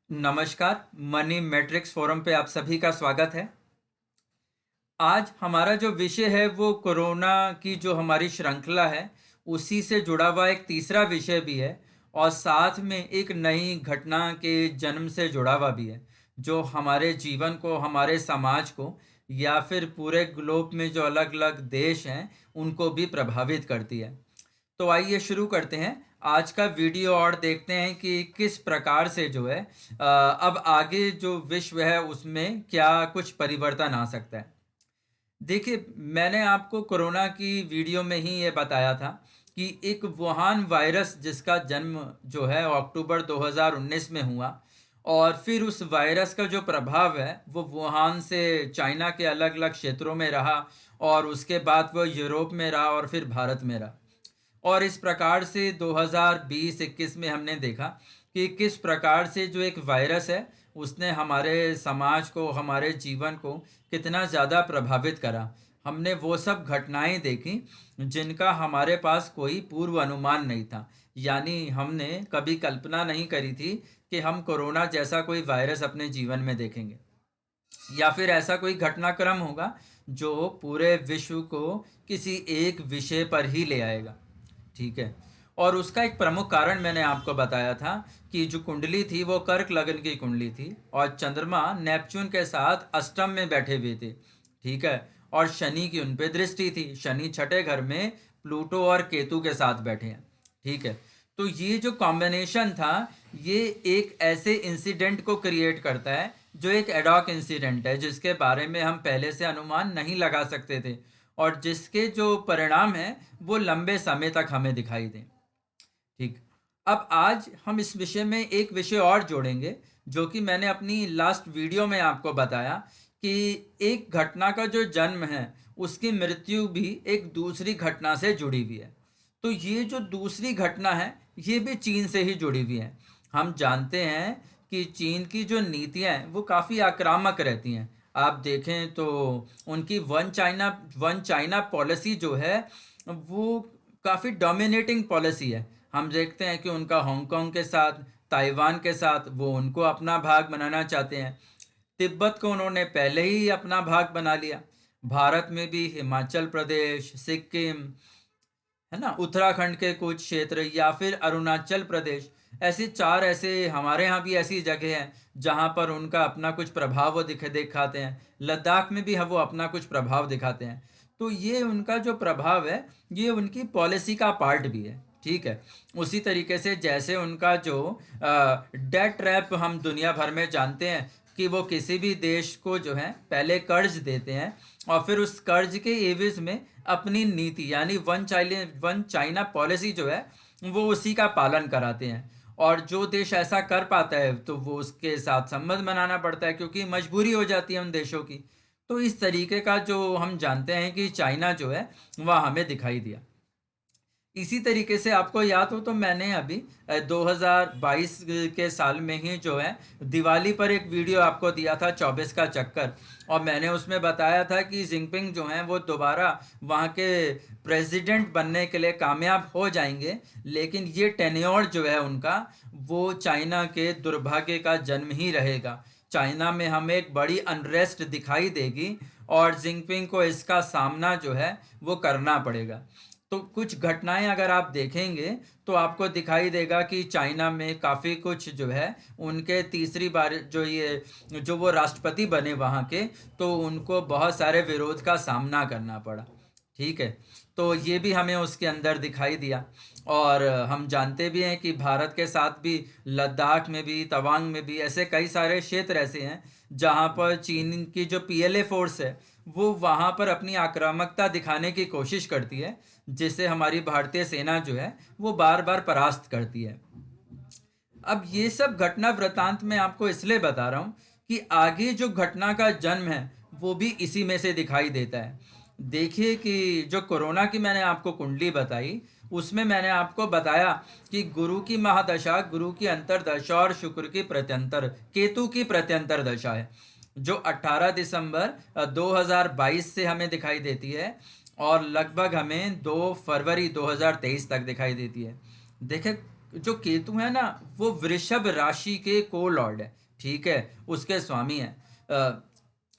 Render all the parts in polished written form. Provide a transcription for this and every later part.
नमस्कार। Money matrix forum पे आप सभी का स्वागत है। आज हमारा जो विषय है वो कोरोना की जो हमारी श्रृंखला है उसी से जुड़ा हुआ एक तीसरा विषय भी है और साथ में एक नई घटना के जन्म से जुड़ा हुआ भी है जो हमारे जीवन को, हमारे समाज को या फिर पूरे ग्लोब में जो अलग अलग देश हैं उनको भी प्रभावित करती है। तो आइए शुरू करते हैं आज का वीडियो और देखते हैं कि किस प्रकार से जो है अब आगे जो विश्व है उसमें क्या कुछ परिवर्तन आ सकता है। देखिए, मैंने आपको कोरोना की वीडियो में ही ये बताया था कि एक वुहान वायरस जिसका जन्म जो है अक्टूबर 2019 में हुआ और फिर उस वायरस का जो प्रभाव है वो वुहान से चाइना के अलग अलग क्षेत्रों में रहा और उसके बाद वो यूरोप में रहा और फिर भारत में रहा। और इस प्रकार से 2020-21 में हमने देखा कि किस प्रकार से जो एक वायरस है उसने हमारे समाज को, हमारे जीवन को कितना ज़्यादा प्रभावित करा। हमने वो सब घटनाएं देखी जिनका हमारे पास कोई पूर्व अनुमान नहीं था। यानी हमने कभी कल्पना नहीं करी थी कि हम कोरोना जैसा कोई वायरस अपने जीवन में देखेंगे या फिर ऐसा कोई घटनाक्रम होगा जो पूरे विश्व को किसी एक विषय पर ही ले आएगा। ठीक है। और उसका एक प्रमुख कारण मैंने आपको बताया था कि जो कुंडली थी वो कर्क लगन की कुंडली थी और चंद्रमा नेपच्यून के साथ अष्टम में बैठे हुए थे। ठीक है। और शनि की उन पे दृष्टि थी, शनि छठे घर में प्लूटो और केतु के साथ बैठे हैं। ठीक है। तो ये जो कॉम्बिनेशन था ये एक ऐसे इंसिडेंट को क्रिएट करता है जो एक एडॉक इंसिडेंट है जिसके बारे में हम पहले से अनुमान नहीं लगा सकते थे और जिसके जो परिणाम हैं वो लंबे समय तक हमें दिखाई दें। ठीक। अब आज हम इस विषय में एक विषय और जोड़ेंगे जो कि मैंने अपनी लास्ट वीडियो में आपको बताया कि एक घटना का जो जन्म है उसकी मृत्यु भी एक दूसरी घटना से जुड़ी हुई है। तो ये जो दूसरी घटना है ये भी चीन से ही जुड़ी हुई है। हम जानते हैं कि चीन की जो नीतियां हैं वो काफ़ी आक्रामक रहती हैं। आप देखें तो उनकी वन चाइना पॉलिसी जो है वो काफ़ी डोमिनेटिंग पॉलिसी है। हम देखते हैं कि उनका हांगकांग के साथ, ताइवान के साथ वो उनको अपना भाग बनाना चाहते हैं। तिब्बत को उन्होंने पहले ही अपना भाग बना लिया। भारत में भी हिमाचल प्रदेश, सिक्किम, है ना, उत्तराखंड के कुछ क्षेत्र या फिर अरुणाचल प्रदेश, ऐसे चार ऐसे हमारे यहाँ भी ऐसी जगह हैं जहाँ पर उनका अपना कुछ प्रभाव वो दिखाते हैं। लद्दाख में भी वो अपना कुछ प्रभाव दिखाते हैं। तो ये उनका जो प्रभाव है ये उनकी पॉलिसी का पार्ट भी है। ठीक है। उसी तरीके से जैसे उनका जो डेट ट्रैप हम दुनिया भर में जानते हैं कि वो किसी भी देश को जो है पहले कर्ज देते हैं और फिर उस कर्ज के एवज में अपनी नीति यानी वन चाइना पॉलिसी जो है वो उसी का पालन कराते हैं। और जो देश ऐसा कर पाता है तो वो उसके साथ संबंध बनाना पड़ता है क्योंकि मजबूरी हो जाती है उन देशों की। तो इस तरीके का जो हम जानते हैं कि चाइना जो है वह हमें दिखाई दिया। इसी तरीके से आपको याद हो तो मैंने अभी 2022 के साल में ही जो है दिवाली पर एक वीडियो आपको दिया था 24 का चक्कर। और मैंने उसमें बताया था कि जिनपिंग जो हैं वो दोबारा वहाँ के प्रेसिडेंट बनने के लिए कामयाब हो जाएंगे, लेकिन ये टेन्योर जो है उनका वो चाइना के दुर्भाग्य का जन्म ही रहेगा। चाइना में हमें एक बड़ी अनरेस्ट दिखाई देगी और जिनपिंग को इसका सामना जो है वो करना पड़ेगा। तो कुछ घटनाएं अगर आप देखेंगे तो आपको दिखाई देगा कि चाइना में काफ़ी कुछ जो है उनके तीसरी बार जो वो राष्ट्रपति बने वहाँ के, तो उनको बहुत सारे विरोध का सामना करना पड़ा। ठीक है। तो ये भी हमें उसके अंदर दिखाई दिया। और हम जानते भी हैं कि भारत के साथ भी लद्दाख में भी, तवांग में भी ऐसे कई सारे क्षेत्र ऐसे हैं जहाँ पर चीन की जो पीएलए फोर्स है वो वहाँ पर अपनी आक्रामकता दिखाने की कोशिश करती है जिसे हमारी भारतीय सेना जो है वो बार बार परास्त करती है। अब ये सब घटना वृतांत मैं आपको इसलिए बता रहा हूँ कि आगे जो घटना का जन्म है वो भी इसी में से दिखाई देता है। देखिए कि जो कोरोना की मैंने आपको कुंडली बताई उसमें मैंने आपको बताया कि गुरु की महादशा, गुरु की अंतरदशा और शुक्र की प्रत्यंतर, केतु की प्रत्यंतर दशा है जो 18 दिसंबर 2022 से हमें दिखाई देती है और लगभग हमें 2 फरवरी 2023 तक दिखाई देती है। देखे जो केतु है ना, वो वृषभ राशि के को लॉर्ड है, ठीक है, उसके स्वामी है,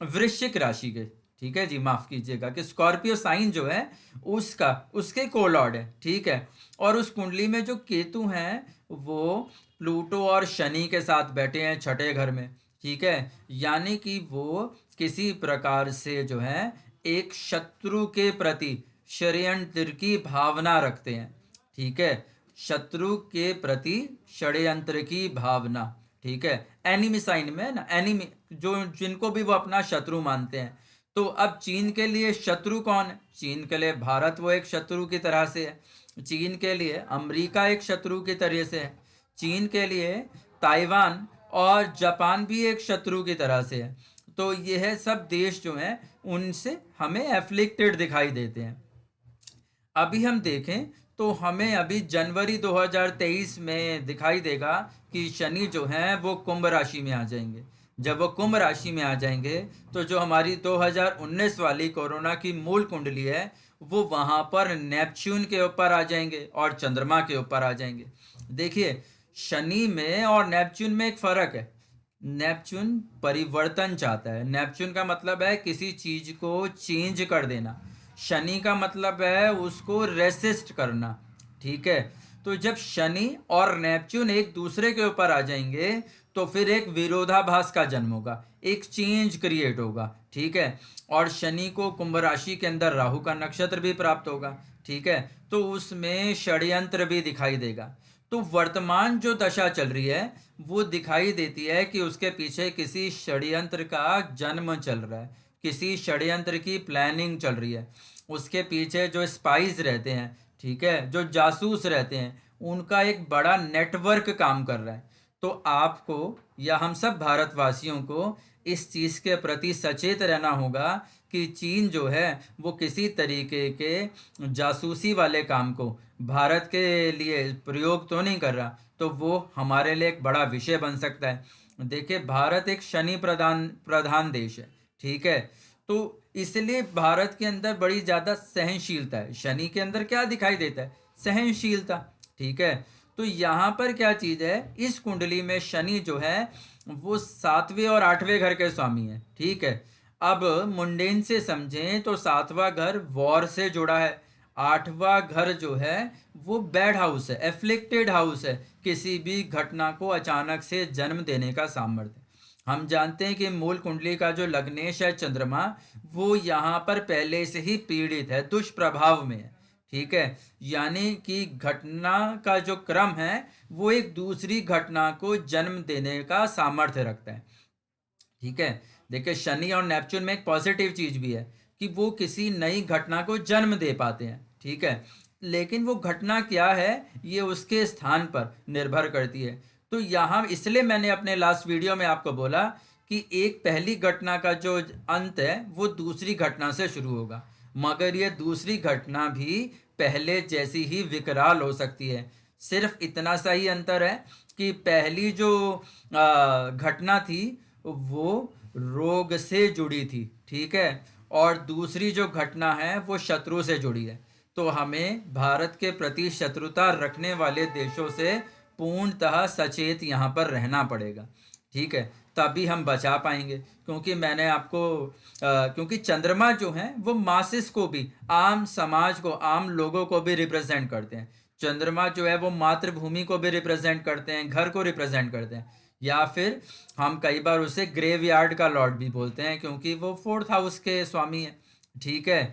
वृश्चिक राशि के, ठीक है जी, माफ कीजिएगा, कि स्कॉर्पियो साइन जो है उसका, उसके को लॉर्ड है, ठीक है। और उस कुंडली में जो केतु हैं वो प्लूटो और शनि के साथ बैठे हैं छठे घर में, ठीक है। यानी कि वो किसी प्रकार से जो है एक शत्रु के प्रति षड्यंत्र की भावना रखते हैं, ठीक है, शत्रु के प्रति षड्यंत्र की भावना, ठीक है। एनिमी साइन में है ना, एनिमी जो जिनको भी वो अपना शत्रु मानते हैं। तो अब चीन के लिए शत्रु कौन है? चीन के लिए भारत वो एक शत्रु की तरह से है, चीन के लिए अमेरिका एक शत्रु की तरह से है, चीन के लिए ताइवान और जापान भी एक शत्रु की तरह से है। तो यह सब देश जो हैं उनसे हमें एफ्लिक्टेड दिखाई देते हैं। अभी हम देखें तो हमें अभी जनवरी 2023 में दिखाई देगा कि शनि जो हैं वो कुंभ राशि में आ जाएंगे। जब वो कुंभ राशि में आ जाएंगे तो जो हमारी 2019 वाली कोरोना की मूल कुंडली है वो वहां पर नेपच्यून के ऊपर आ जाएंगे और चंद्रमा के ऊपर आ जाएंगे। देखिए, शनि में और नेपच्यून में एक फर्क है। नेपच्यून परिवर्तन चाहता है, नेपच्यून का मतलब है किसी चीज को चेंज कर देना, शनि का मतलब है उसको रेसिस्ट करना, ठीक है। तो जब शनि और नेपच्यून एक दूसरे के ऊपर आ जाएंगे तो फिर एक विरोधाभास का जन्म होगा, एक चेंज क्रिएट होगा, ठीक है। और शनि को कुंभ राशि के अंदर राहु का नक्षत्र भी प्राप्त होगा, ठीक है, तो उसमें षड्यंत्र भी दिखाई देगा। तो वर्तमान जो दशा चल रही है वो दिखाई देती है कि उसके पीछे किसी षड्यंत्र का जन्म चल रहा है, किसी षड्यंत्र की प्लानिंग चल रही है। उसके पीछे जो स्पाइस रहते हैं, ठीक है, जो जासूस रहते हैं, उनका एक बड़ा नेटवर्क काम कर रहा है। तो आपको या हम सब भारतवासियों को इस चीज़ के प्रति सचेत रहना होगा कि चीन जो है वो किसी तरीके के जासूसी वाले काम को भारत के लिए प्रयोग तो नहीं कर रहा, तो वो हमारे लिए एक बड़ा विषय बन सकता है। देखिए, भारत एक शनि प्रधान प्रधान देश है, ठीक है, तो इसलिए भारत के अंदर बड़ी ज़्यादा सहनशीलता है। शनि के अंदर क्या दिखाई देता है? सहनशीलता, ठीक है। तो यहाँ पर क्या चीज़ है, इस कुंडली में शनि जो है वो 7वें और 8वें घर के स्वामी है, ठीक है। अब मुंडेन से समझें तो 7वां घर वॉर से जुड़ा है, 8वां घर जो है वो बैड हाउस है, एफ्लिक्टेड हाउस है, किसी भी घटना को अचानक से जन्म देने का सामर्थ्य। हम जानते हैं कि मूल कुंडली का जो लग्नेश है चंद्रमा, वो यहाँ पर पहले से ही पीड़ित है, दुष्प्रभाव में है, ठीक है। यानी कि घटना का जो क्रम है वो एक दूसरी घटना को जन्म देने का सामर्थ्य रखता है, ठीक है। देखिए, शनि और नेपच्यून में एक पॉजिटिव चीज भी है कि वो किसी नई घटना को जन्म दे पाते हैं, ठीक है। लेकिन वो घटना क्या है ये उसके स्थान पर निर्भर करती है। तो यहाँ इसलिए मैंने अपने लास्ट वीडियो में आपको बोला कि एक पहली घटना का जो अंत है वो दूसरी घटना से शुरू होगा, मगर ये दूसरी घटना भी पहले जैसी ही विकराल हो सकती है। सिर्फ इतना सा ही अंतर है कि पहली जो घटना थी वो रोग से जुड़ी थी, ठीक है, और दूसरी जो घटना है वो शत्रु से जुड़ी है। तो हमें भारत के प्रति शत्रुता रखने वाले देशों से पूर्णतः सचेत यहाँ पर रहना पड़ेगा, ठीक है, तभी हम बचा पाएंगे। क्योंकि मैंने आपको क्योंकि चंद्रमा जो है वो मासिस को भी, आम समाज को, आम लोगों को भी रिप्रेजेंट करते हैं। चंद्रमा जो है वो मातृभूमि को भी रिप्रेजेंट करते हैं, घर को रिप्रेजेंट करते हैं, या फिर हम कई बार उसे ग्रेवयार्ड का लॉर्ड भी बोलते हैं क्योंकि वो 4th हाउस के स्वामी है, ठीक है।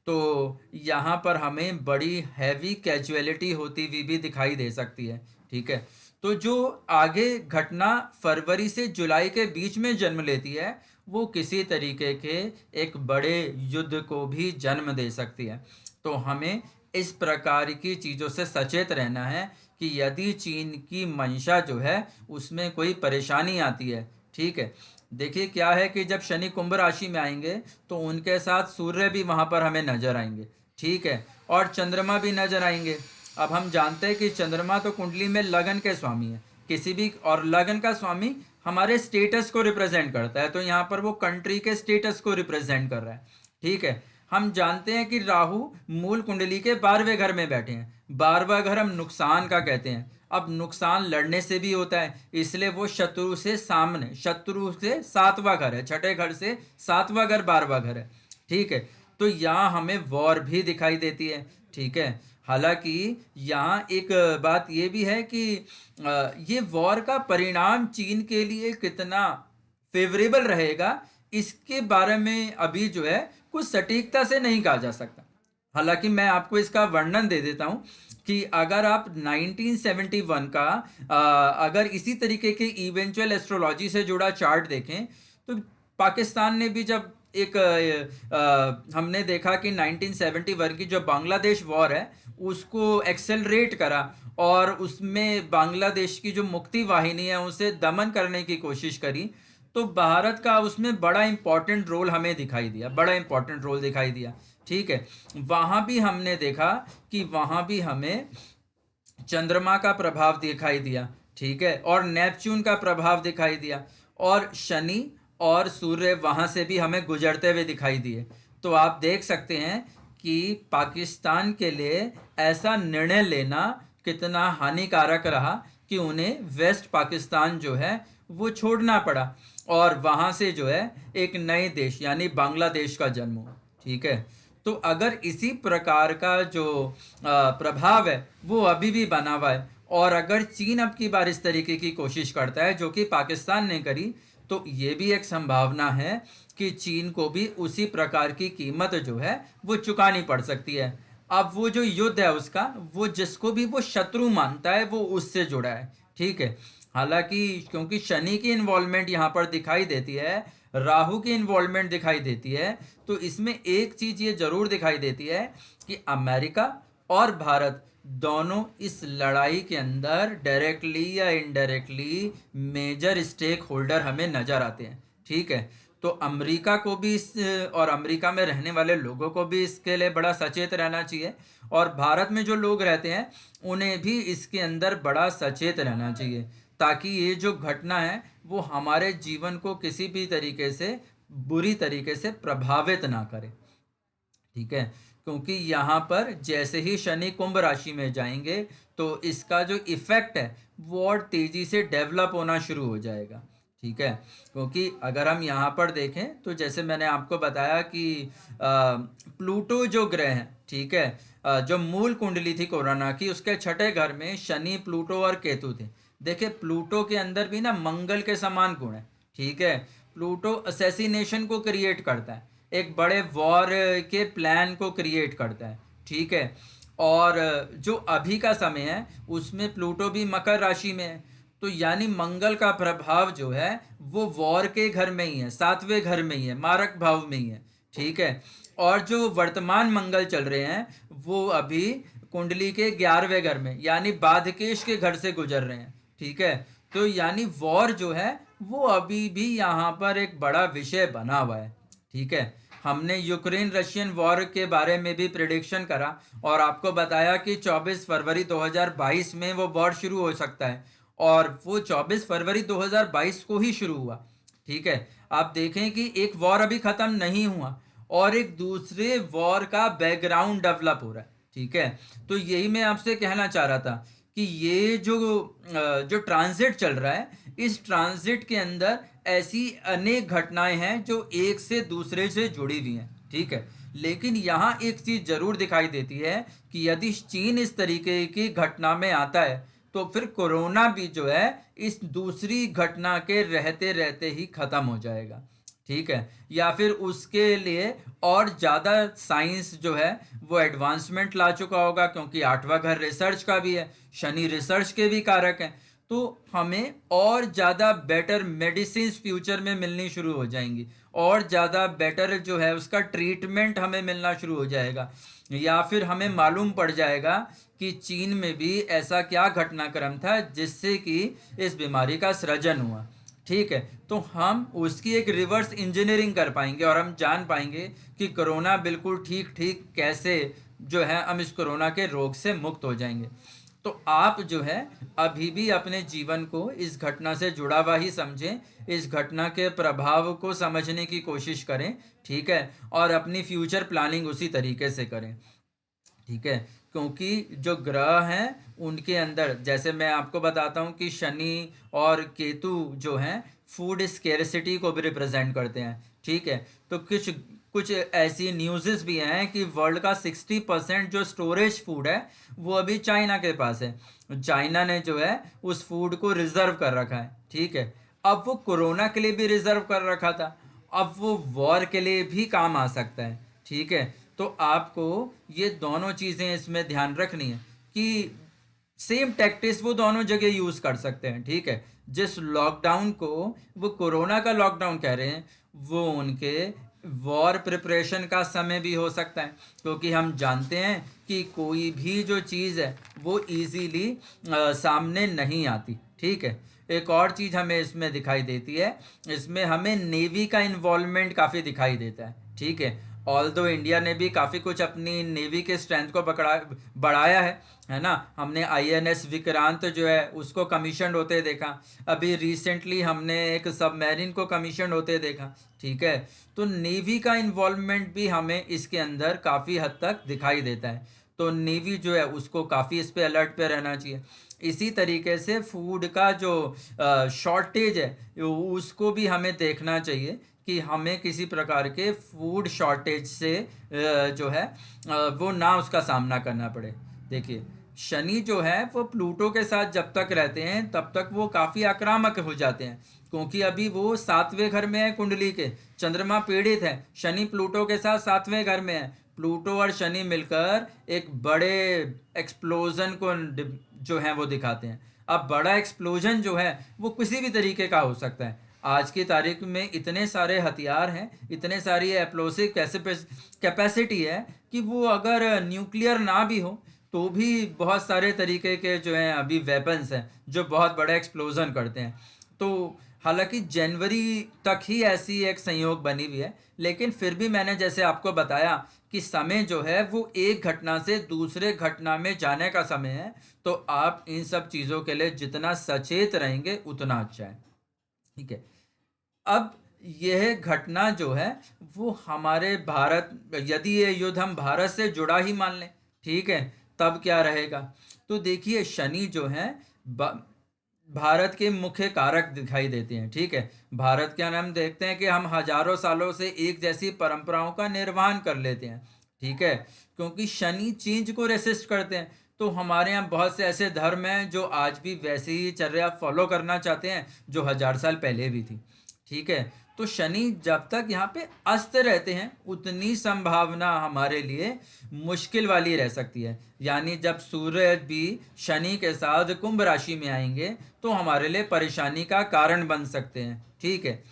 तो यहाँ पर हमें बड़ी हैवी कैजुअलिटी होती हुई भी दिखाई दे सकती है, ठीक है। तो जो आगे घटना फरवरी से जुलाई के बीच में जन्म लेती है वो किसी तरीके के एक बड़े युद्ध को भी जन्म दे सकती है। तो हमें इस प्रकार की चीज़ों से सचेत रहना है कि यदि चीन की मंशा जो है उसमें कोई परेशानी आती है, ठीक है। देखिए, क्या है कि जब शनि कुंभ राशि में आएंगे तो उनके साथ सूर्य भी वहां पर हमें नजर आएंगे, ठीक है, और चंद्रमा भी नजर आएंगे। अब हम जानते हैं कि चंद्रमा तो कुंडली में लगन के स्वामी है, किसी भी, और लगन का स्वामी हमारे स्टेटस को रिप्रेजेंट करता है, तो यहाँ पर वो कंट्री के स्टेटस को रिप्रेजेंट कर रहा है, ठीक है। हम जानते हैं कि राहु मूल कुंडली के 12वें घर में बैठे हैं, 12वां घर हम नुकसान का कहते हैं। अब नुकसान लड़ने से भी होता है, इसलिए वो शत्रु से सामने, शत्रु से सातवां घर है, छठे घर से सातवां घर 12वां घर है। ठीक है, तो यहाँ हमें वॉर भी दिखाई देती है। ठीक है, हालांकि यहाँ एक बात ये भी है कि ये वॉर का परिणाम चीन के लिए कितना फेवरेबल रहेगा, इसके बारे में अभी जो है कुछ सटीकता से नहीं कहा जा सकता। हालांकि मैं आपको इसका वर्णन दे देता हूं कि अगर आप 1971 का अगर इसी तरीके के इवेंचुअल एस्ट्रोलॉजी से जुड़ा चार्ट देखें, तो पाकिस्तान ने भी जब एक हमने देखा कि 1971 की जो बांग्लादेश वॉर है उसको एक्सेलरेट करा और उसमें बांग्लादेश की जो मुक्ति वाहिनी है उसे दमन करने की कोशिश करी, तो भारत का उसमें बड़ा इंपॉर्टेंट रोल हमें दिखाई दिया, बड़ा इंपॉर्टेंट रोल दिखाई दिया। ठीक है, वहां भी हमने देखा कि वहां भी हमें चंद्रमा का प्रभाव दिखाई दिया। ठीक है, और नेपच्यून का प्रभाव दिखाई दिया, और शनि और सूर्य वहां से भी हमें गुजरते हुए दिखाई दिए। तो आप देख सकते हैं कि पाकिस्तान के लिए ऐसा निर्णय लेना कितना हानिकारक रहा कि उन्हें वेस्ट पाकिस्तान जो है वो छोड़ना पड़ा और वहां से जो है एक नए देश यानी बांग्लादेश का जन्म हुआ। ठीक है, तो अगर इसी प्रकार का जो प्रभाव है वो अभी भी बना हुआ है, और अगर चीन अब की बार इस तरीके की कोशिश करता है जो कि पाकिस्तान ने करी, तो ये भी एक संभावना है कि चीन को भी उसी प्रकार की कीमत जो है वो चुकानी पड़ सकती है। अब वो जो युद्ध है उसका, वो जिसको भी वो शत्रु मानता है वो उससे जुड़ा है। ठीक है, हालांकि क्योंकि शनि की इन्वॉल्वमेंट यहाँ पर दिखाई देती है, राहु की इन्वॉल्वमेंट दिखाई देती है, तो इसमें एक चीज ये जरूर दिखाई देती है कि अमेरिका और भारत दोनों इस लड़ाई के अंदर डायरेक्टली या इनडायरेक्टली मेजर स्टेक होल्डर हमें नजर आते हैं। ठीक है, तो अमेरिका को भी इस और अमेरिका में रहने वाले लोगों को भी इसके लिए बड़ा सचेत रहना चाहिए, और भारत में जो लोग रहते हैं उन्हें भी इसके अंदर बड़ा सचेत रहना चाहिए, ताकि ये जो घटना है वो हमारे जीवन को किसी भी तरीके से बुरी तरीके से प्रभावित ना करे। ठीक है, क्योंकि यहाँ पर जैसे ही शनि कुंभ राशि में जाएंगे तो इसका जो इफेक्ट है वो और तेजी से डेवलप होना शुरू हो जाएगा। ठीक है, क्योंकि अगर हम यहाँ पर देखें तो जैसे मैंने आपको बताया कि प्लूटो जो ग्रह है, ठीक है, जो मूल कुंडली थी कोरोना की उसके छठे घर में शनि, प्लूटो और केतु थे। देखिए प्लूटो के अंदर भी ना मंगल के समान गुण है। ठीक है, प्लूटो असैसिनेशन को क्रिएट करता है, एक बड़े वॉर के प्लान को क्रिएट करता है। ठीक है, और जो अभी का समय है उसमें प्लूटो भी मकर राशि में है, तो यानी मंगल का प्रभाव जो है वो वॉर के घर में ही है, सातवें घर में ही है, मारक भाव में ही है। ठीक है, और जो वर्तमान मंगल चल रहे हैं वो अभी कुंडली के 11वें घर में यानी बाधकेश के घर से गुजर रहे हैं। ठीक है, तो यानी वॉर जो है वो अभी भी यहाँ पर एक बड़ा विषय बना हुआ है। ठीक है, हमने यूक्रेन रशियन वॉर के बारे में भी प्रिडिक्शन करा और आपको बताया कि 24 फरवरी 2022 में वो वॉर शुरू हो सकता है, और वो 24 फरवरी 2022 को ही शुरू हुआ। ठीक है, आप देखें कि एक वॉर अभी खत्म नहीं हुआ और एक दूसरे वॉर का बैकग्राउंड डेवलप हो रहा है। ठीक है, तो यही मैं आपसे कहना चाह रहा था कि ये जो ट्रांजिट चल रहा है, इस ट्रांजिट के अंदर ऐसी अनेक घटनाएं हैं जो एक से दूसरे से जुड़ी हुई हैं। ठीक है, लेकिन यहाँ एक चीज जरूर दिखाई देती है कि यदि चीन इस तरीके की घटना में आता है तो फिर कोरोना भी जो है इस दूसरी घटना के रहते रहते ही खत्म हो जाएगा। ठीक है, या फिर उसके लिए और ज़्यादा साइंस जो है वो एडवांसमेंट ला चुका होगा, क्योंकि आठवां घर रिसर्च का भी है, शनि रिसर्च के भी कारक हैं, तो हमें और ज़्यादा बेटर मेडिसिन फ्यूचर में मिलनी शुरू हो जाएंगी, और ज़्यादा बेटर जो है उसका ट्रीटमेंट हमें मिलना शुरू हो जाएगा, या फिर हमें मालूम पड़ जाएगा कि चीन में भी ऐसा क्या घटनाक्रम था जिससे कि इस बीमारी का सृजन हुआ। ठीक है, तो हम उसकी एक रिवर्स इंजीनियरिंग कर पाएंगे और हम जान पाएंगे कि कोरोना बिल्कुल ठीक ठीक कैसे जो है हम इस कोरोना के रोग से मुक्त हो जाएंगे। तो आप जो है अभी भी अपने जीवन को इस घटना से जुड़ा हुआ ही समझें, इस घटना के प्रभाव को समझने की कोशिश करें। ठीक है, और अपनी फ्यूचर प्लानिंग उसी तरीके से करें। ठीक है, क्योंकि जो ग्रह हैं उनके अंदर, जैसे मैं आपको बताता हूँ कि शनि और केतु जो हैं फूड स्केर्सिटी को भी रिप्रेजेंट करते हैं, ठीक है। तो कुछ कुछ ऐसी न्यूज़ेस भी हैं कि वर्ल्ड का 60% जो स्टोरेज फूड है वो अभी चाइना के पास है। चाइना ने जो है उस फूड को रिजर्व कर रखा है, ठीक है। अब वो कोरोना के लिए भी रिजर्व कर रखा था, अब वो वॉर के लिए भी काम आ सकता है, ठीक है। तो आपको ये दोनों चीज़ें इसमें ध्यान रखनी है कि सेम टैक्टिस वो दोनों जगह यूज कर सकते हैं, ठीक है। जिस लॉकडाउन को वो कोरोना का लॉकडाउन कह रहे हैं, वो उनके वॉर प्रिपरेशन का समय भी हो सकता है, क्योंकि हम जानते हैं कि कोई भी जो चीज़ है वो इजीली सामने नहीं आती, ठीक है। एक और चीज़ हमें इसमें दिखाई देती है, इसमें हमें नेवी का इन्वॉल्वमेंट काफ़ी दिखाई देता है, ठीक है। ऑल दो इंडिया ने भी काफ़ी कुछ अपनी नेवी के स्ट्रेंथ को बढ़ाया है ना। हमने आईएनएस विक्रांत जो है उसको कमीशन होते देखा, अभी रिसेंटली हमने एक सबमरीन को कमीशन होते देखा, ठीक है। तो नेवी का इन्वॉल्वमेंट भी हमें इसके अंदर काफ़ी हद तक दिखाई देता है, तो नेवी जो है उसको काफ़ी इस पे अलर्ट पे रहना चाहिए। इसी तरीके से फूड का जो शॉर्टेज है उसको भी हमें देखना चाहिए कि हमें किसी प्रकार के फूड शॉर्टेज से जो है वो ना उसका सामना करना पड़े। देखिए, शनि जो है वो प्लूटो के साथ जब तक रहते हैं तब तक वो काफ़ी आक्रामक हो जाते हैं, क्योंकि अभी वो 7वें घर में है कुंडली के, चंद्रमा पीड़ित है, शनि प्लूटो के साथ 7वें घर में है। प्लूटो और शनि मिलकर एक बड़े एक्सप्लोजन को जो है वो दिखाते हैं। अब बड़ा एक्सप्लोजन जो है वो किसी भी तरीके का हो सकता है। आज की तारीख में इतने सारे हथियार हैं, इतने सारी एप्लोसिव कैपेसिटी है कि वो अगर न्यूक्लियर ना भी हो तो भी बहुत सारे तरीके के जो हैं अभी वेपन्स हैं जो बहुत बड़ा एक्सप्लोजन करते हैं। तो हालांकि जनवरी तक ही ऐसी एक संयोग बनी हुई है, लेकिन फिर भी मैंने जैसे आपको बताया कि समय जो है वो एक घटना से दूसरे घटना में जाने का समय है, तो आप इन सब चीज़ों के लिए जितना सचेत रहेंगे उतना अच्छा है, ठीक है। अब यह घटना जो है वो हमारे भारत, यदि ये युद्ध हम भारत से जुड़ा ही मान लें, ठीक है, तब क्या रहेगा। तो देखिए, शनि जो है भारत के मुख्य कारक दिखाई देते हैं, ठीक है। भारत के हम देखते हैं कि हम हजारों सालों से एक जैसी परंपराओं का निर्वहन कर लेते हैं, ठीक है, क्योंकि शनि चेंज को रेसिस्ट करते हैं। तो हमारे यहाँ बहुत से ऐसे धर्म हैं जो आज भी वैसे ही चर्या फॉलो करना चाहते हैं जो 1000 साल पहले भी थी, ठीक है। तो शनि जब तक यहाँ पे अस्त रहते हैं उतनी संभावना हमारे लिए मुश्किल वाली रह सकती है। यानी जब सूरज भी शनि के साथ कुंभ राशि में आएंगे तो हमारे लिए परेशानी का कारण बन सकते हैं, ठीक है।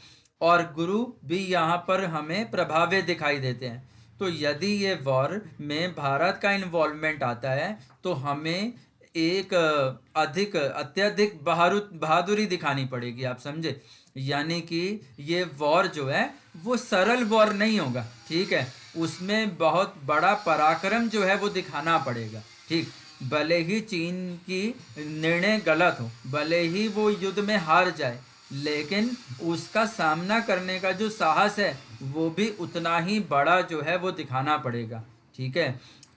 और गुरु भी यहाँ पर हमें प्रभावित दिखाई देते हैं। तो यदि ये वॉर में भारत का इन्वॉल्वमेंट आता है तो हमें एक अधिक अत्यधिक बहादुरी दिखानी पड़ेगी, आप समझे। यानी कि ये वॉर जो है वो सरल वॉर नहीं होगा, ठीक है। उसमें बहुत बड़ा पराक्रम जो है वो दिखाना पड़ेगा, ठीक। भले ही चीन की निर्णय गलत हो, भले ही वो युद्ध में हार जाए, लेकिन उसका सामना करने का जो साहस है वो भी उतना ही बड़ा जो है वो दिखाना पड़ेगा, ठीक है।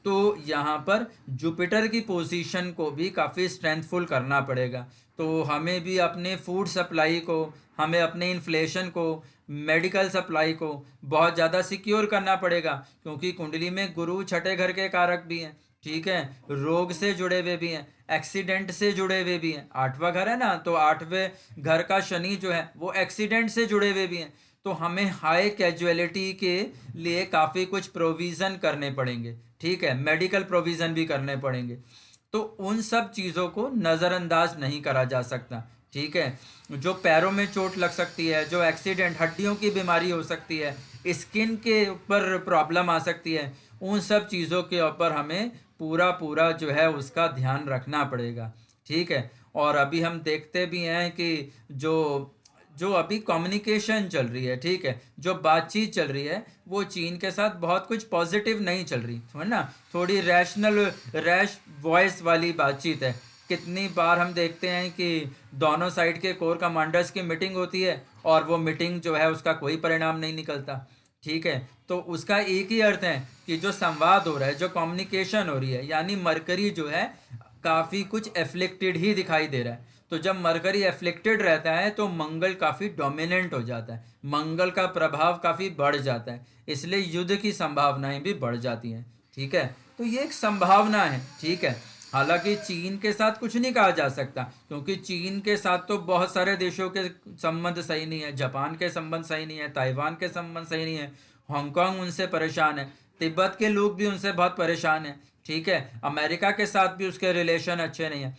तो यहाँ पर जुपिटर की पोजीशन को भी काफ़ी स्ट्रेंथफुल करना पड़ेगा। तो हमें भी अपने फूड सप्लाई को, हमें अपने इन्फ्लेशन को, मेडिकल सप्लाई को बहुत ज़्यादा सिक्योर करना पड़ेगा, क्योंकि कुंडली में गुरु छठे घर के कारक भी हैं, ठीक है। रोग से जुड़े हुए भी हैं, एक्सीडेंट से जुड़े हुए भी हैं, 8वां घर है ना, तो 8वें घर का शनि जो है वो एक्सीडेंट से जुड़े हुए भी हैं। तो हमें हाई कैजुअलिटी के लिए काफ़ी कुछ प्रोविज़न करने पड़ेंगे, ठीक है, मेडिकल प्रोविज़न भी करने पड़ेंगे। तो उन सब चीज़ों को नज़रअंदाज नहीं करा जा सकता, ठीक है। जो पैरों में चोट लग सकती है, जो एक्सीडेंट, हड्डियों की बीमारी हो सकती है, स्किन के ऊपर प्रॉब्लम आ सकती है, उन सब चीज़ों के ऊपर हमें पूरा पूरा जो है उसका ध्यान रखना पड़ेगा, ठीक है। और अभी हम देखते भी हैं कि जो जो अभी कम्युनिकेशन चल रही है, ठीक है, जो बातचीत चल रही है वो चीन के साथ बहुत कुछ पॉजिटिव नहीं चल रही है ना, थोड़ी रैश वॉइस वाली बातचीत है। कितनी बार हम देखते हैं कि दोनों साइड के कोर कमांडर्स की मीटिंग होती है और वो मीटिंग जो है उसका कोई परिणाम नहीं निकलता, ठीक है, तो उसका एक ही अर्थ है कि जो संवाद हो रहा है, जो कम्युनिकेशन हो रही है, यानी मरकरी जो है काफ़ी कुछ एफ्लिक्टेड ही दिखाई दे रहा है। तो जब मरकरी एफ्लिक्टेड रहता है तो मंगल काफ़ी डोमिनेंट हो जाता है, मंगल का प्रभाव काफ़ी बढ़ जाता है, इसलिए युद्ध की संभावनाएं भी बढ़ जाती हैं। ठीक है, तो ये एक संभावना है। ठीक है, हालांकि चीन के साथ कुछ नहीं कहा जा सकता, क्योंकि चीन के साथ तो बहुत सारे देशों के संबंध सही नहीं है, जापान के संबंध सही नहीं है, ताइवान के संबंध सही नहीं है, हांगकांग उनसे परेशान है, तिब्बत के लोग भी उनसे बहुत परेशान हैं। ठीक है, अमेरिका के साथ भी उसके रिलेशन अच्छे नहीं है।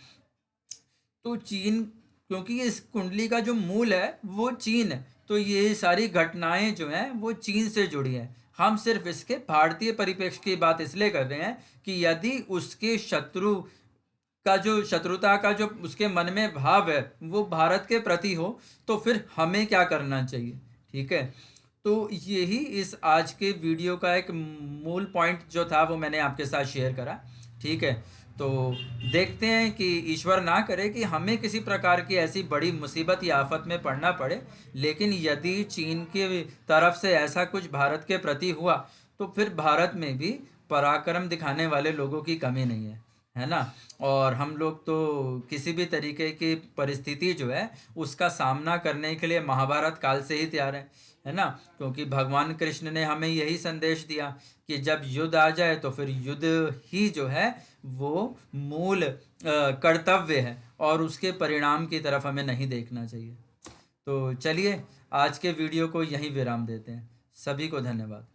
तो चीन, क्योंकि इस कुंडली का जो मूल है वो चीन है, तो ये सारी घटनाएं जो हैं वो चीन से जुड़ी हैं। हम सिर्फ इसके भारतीय परिप्रेक्ष्य की बात इसलिए कर रहे हैं कि यदि उसके शत्रु का जो शत्रुता का जो उसके मन में भाव है वो भारत के प्रति हो, तो फिर हमें क्या करना चाहिए। ठीक है, तो यही इस आज के वीडियो का एक मूल पॉइंट जो था वो मैंने आपके साथ शेयर करा। ठीक है, तो देखते हैं कि ईश्वर ना करे कि हमें किसी प्रकार की ऐसी बड़ी मुसीबत या आफत में पड़ना पड़े, लेकिन यदि चीन की तरफ से ऐसा कुछ भारत के प्रति हुआ तो फिर भारत में भी पराक्रम दिखाने वाले लोगों की कमी नहीं है ना। और हम लोग तो किसी भी तरीके की परिस्थिति जो है उसका सामना करने के लिए महाभारत काल से ही तैयार है ना, क्योंकि भगवान कृष्ण ने हमें यही संदेश दिया कि जब युद्ध आ जाए तो फिर युद्ध ही जो है वो मूल कर्तव्य है, और उसके परिणाम की तरफ हमें नहीं देखना चाहिए। तो चलिए आज के वीडियो को यहीं विराम देते हैं। सभी को धन्यवाद।